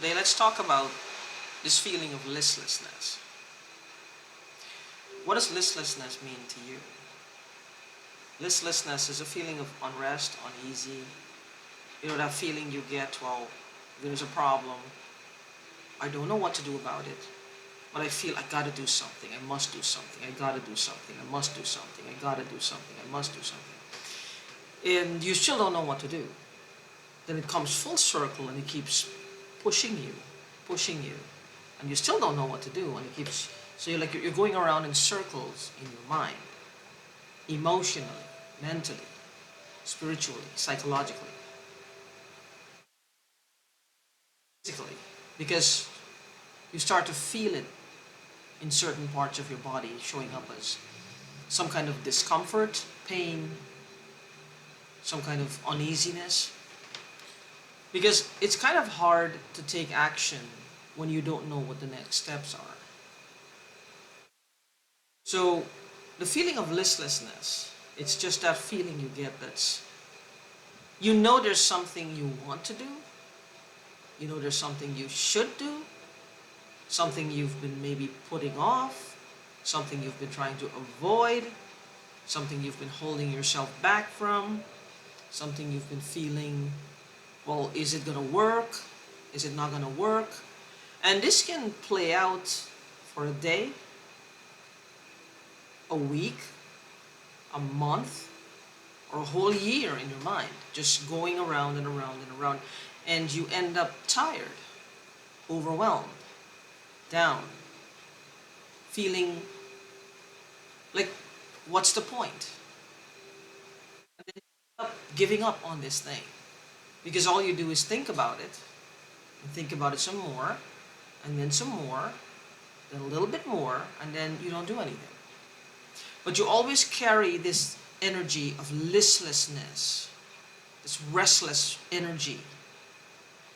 Today, let's talk about this feeling of listlessness. What does listlessness mean to you? Listlessness is a feeling of unrest, uneasy. You know, that feeling you get, well, there's a problem. I don't know what to do about it, but I feel I gotta do something. I must do something. I gotta do something. I must do something. I gotta do something. I must do something. And you still don't know what to do. Then it comes full circle and it keeps pushing you, and you still don't know what to do, and it keeps, so you're going around in circles in your mind, emotionally, mentally, spiritually, psychologically, physically, because you start to feel it in certain parts of your body showing up as some kind of discomfort, pain, some kind of uneasiness, because it's kind of hard to take action when you don't know what the next steps are. So the feeling of listlessness, it's just that feeling you get that's, you know there's something you want to do, you know there's something you should do, something you've been maybe putting off, something you've been trying to avoid, something you've been holding yourself back from, something you've been feeling, well, is it gonna work? Is it not gonna work? And this can play out for a day, a week, a month, or a whole year in your mind, just going around and around and around, and you end up tired, overwhelmed, down, feeling like, what's the point? And then you end up giving up on this thing, because all you do is think about it, and think about it some more, and then some more, then a little bit more, and then you don't do anything. But you always carry this energy of listlessness, this restless energy,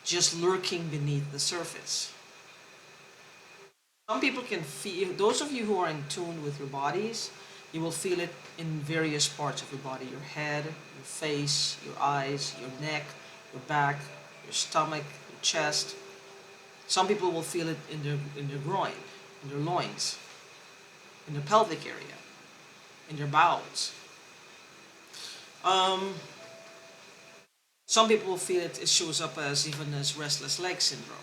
just lurking beneath the surface. Some people can feel, those of you who are in tune with your bodies, you will feel it in various parts of your body, your head, your face, your eyes, your neck, your back, your stomach, your chest. Some people will feel it in their groin, in their loins, in their pelvic area, in their bowels. Um, some people will feel it shows up as even as restless leg syndrome.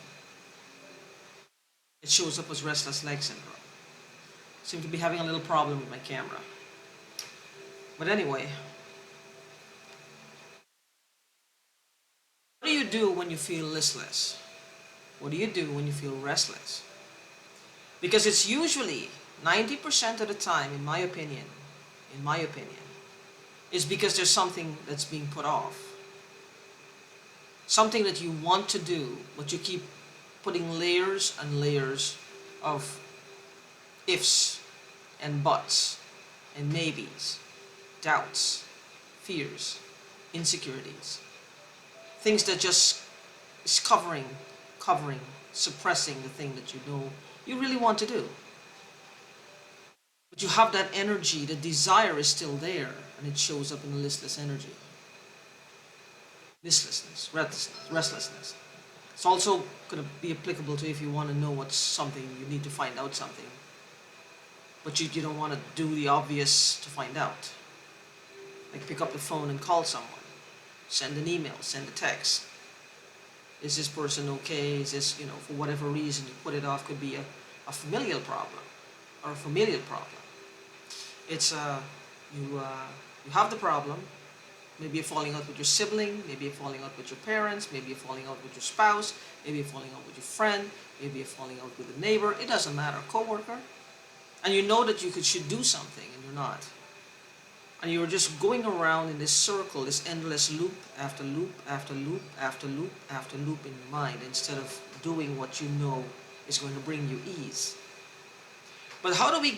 It shows up as restless leg syndrome. Seem to be having a little problem with my camera. But anyway, what do you do when you feel listless? What do you do when you feel restless? Because it's usually 90% of the time, in my opinion, is because there's something that's being put off. Something that you want to do, but you keep putting layers and layers of ifs and buts and maybes, doubts, fears, insecurities. Things that just is covering, suppressing the thing that you know you really want to do. But you have that energy, the desire is still there, and it shows up in the listless energy. Listlessness, restlessness. It's also going to be applicable to if you want to know what's something, you need to find out something. But you don't want to do the obvious to find out. Like pick up the phone and call someone. Send an email, send a text. Is this person okay? Is this, for whatever reason you put it off, could be a familial problem or a familial problem. It's you have the problem. Maybe you're falling out with your sibling, maybe you're falling out with your parents, maybe you're falling out with your spouse, maybe you're falling out with your friend, maybe you're falling out with a neighbor. It doesn't matter, a coworker. And you know that should do something and you're not. And you're just going around in this circle, this endless loop after loop after loop after loop after loop in your mind, instead of doing what you know is going to bring you ease. But how do we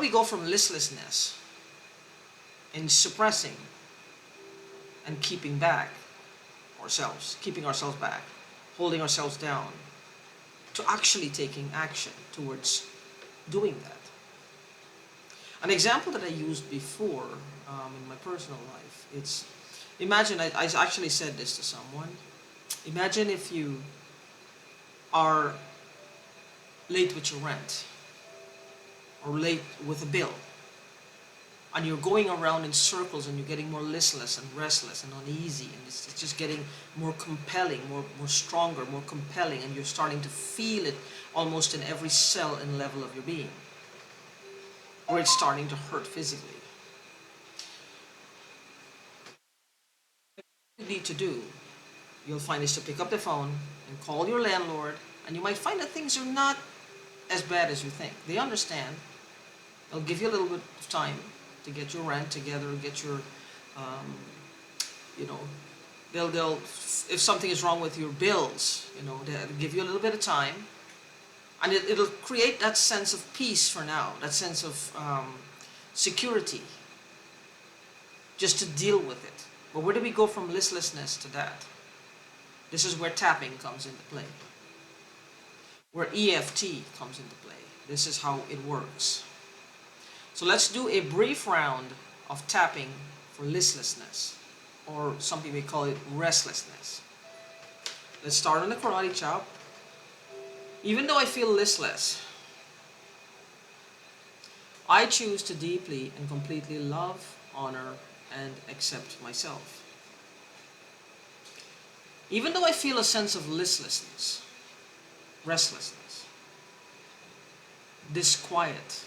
go from listlessness and suppressing and keeping ourselves back, holding ourselves down, to actually taking action towards doing that? An example that I used before in my personal life, imagine I actually said this to someone. Imagine if you are late with your rent or late with a bill, and you're going around in circles and you're getting more listless and restless and uneasy, and it's just getting more compelling, more stronger, more compelling, and you're starting to feel it almost in every cell and level of your being, or it's starting to hurt physically. What you need to do, you'll find, is to pick up the phone and call your landlord, and you might find that things are not as bad as you think. They understand. They'll give you a little bit of time to get your rent together, get your, um, you know, they'll, if something is wrong with your bills, they'll give you a little bit of time, and it'll create that sense of peace for now, that sense of security, just to deal with it. But where do we go from listlessness to that? This is where tapping comes into play, where EFT comes into play. This is how it works. So let's do a brief round of tapping for listlessness, or some people call it restlessness. Let's start on the karate chop. Even though I feel listless, I choose to deeply and completely love, honor, and accept myself. Even though I feel a sense of listlessness, restlessness, disquiet,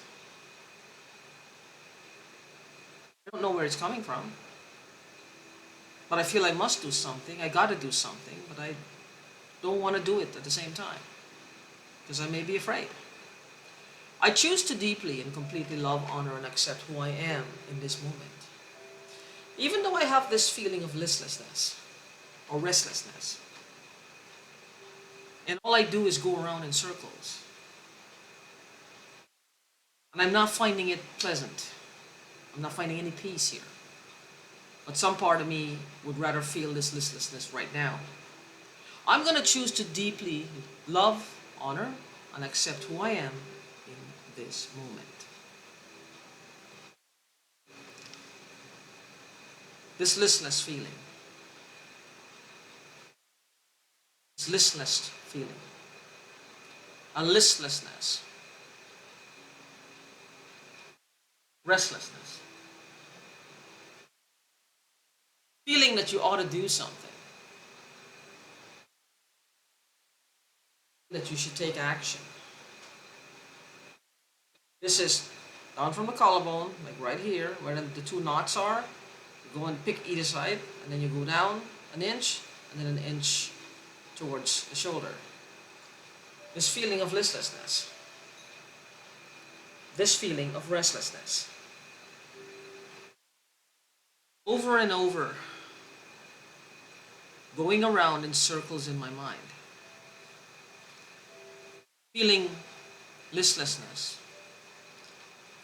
I don't know where it's coming from, but I feel I must do something, I gotta do something, but I don't want to do it at the same time, because I may be afraid. I choose to deeply and completely love, honor, and accept who I am in this moment. Even though I have this feeling of listlessness or restlessness, and all I do is go around in circles, and I'm not finding it pleasant, I'm not finding any peace here. But some part of me would rather feel this listlessness right now. I'm going to choose to deeply love, honor, and accept who I am in this moment. This listless feeling, this listless feeling, and listlessness, restlessness, feeling that you ought to do something, that you should take action. This is down from the collarbone, like right here, where the two knots are. You go and pick either side, and then you go down an inch, and then an inch towards the shoulder. This feeling of listlessness, this feeling of restlessness, over and over, going around in circles in my mind, feeling listlessness,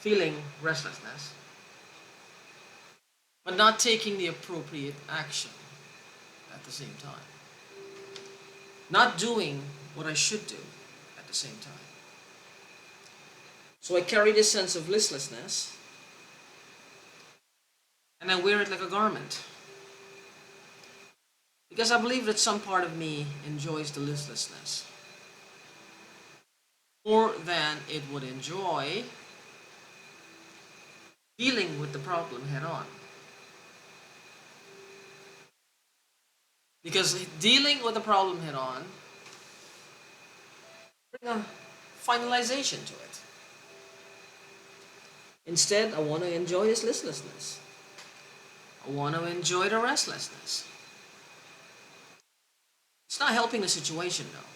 feeling restlessness, but not taking the appropriate action at the same time. Not doing what I should do at the same time. So I carry this sense of listlessness, and I wear it like a garment. Because I believe that some part of me enjoys the listlessness more than it would enjoy dealing with the problem head on. Because dealing with the problem head on brings a finalization to it. Instead, I want to enjoy this listlessness. I want to enjoy the restlessness. It's not helping the situation, though.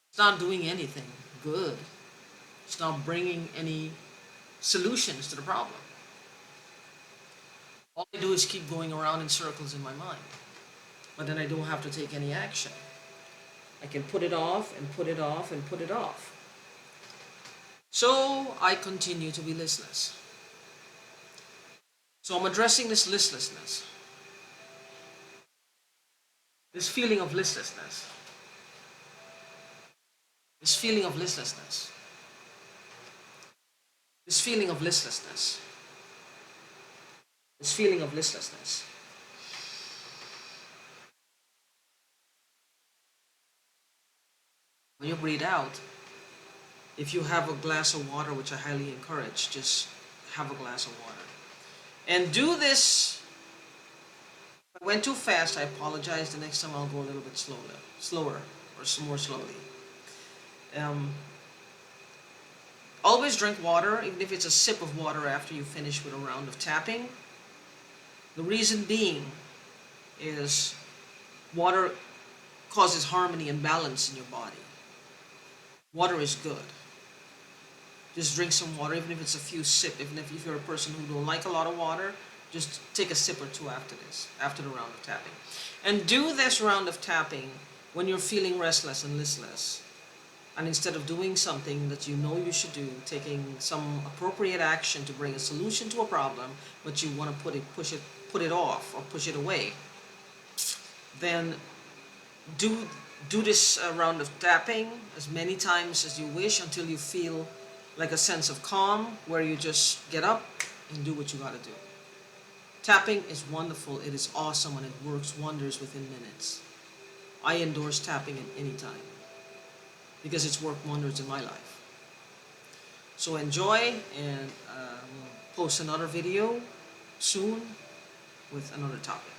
It's not doing anything good. It's not bringing any solutions to the problem. All I do is keep going around in circles in my mind. But then I don't have to take any action. I can put it off and put it off and put it off. So I continue to be listless. So I'm addressing this listlessness, this feeling of listlessness, this feeling of listlessness, this feeling of listlessness, this feeling of listlessness. When you breathe out, if you have a glass of water, which I highly encourage, just have a glass of water. And do this. If I went too fast, I apologize. The next time I'll go a little bit slower, or more slowly. Um, Always drink water, even if it's a sip of water after you finish with a round of tapping. The reason being is water causes harmony and balance in your body. Water is good. Just drink some water, even if it's a few sips. Even if you're a person who don't like a lot of water, just take a sip or two after this, after the round of tapping. And do this round of tapping when you're feeling restless and listless. And instead of doing something that you know you should do, taking some appropriate action to bring a solution to a problem, but you want to put it off or push it away, then do this round of tapping as many times as you wish until you feel like a sense of calm, where you just get up and do what you got to do. Tapping is wonderful. It is awesome, and it works wonders within minutes. I endorse tapping at any time because it's worked wonders in my life. So enjoy, and we'll post another video soon with another topic.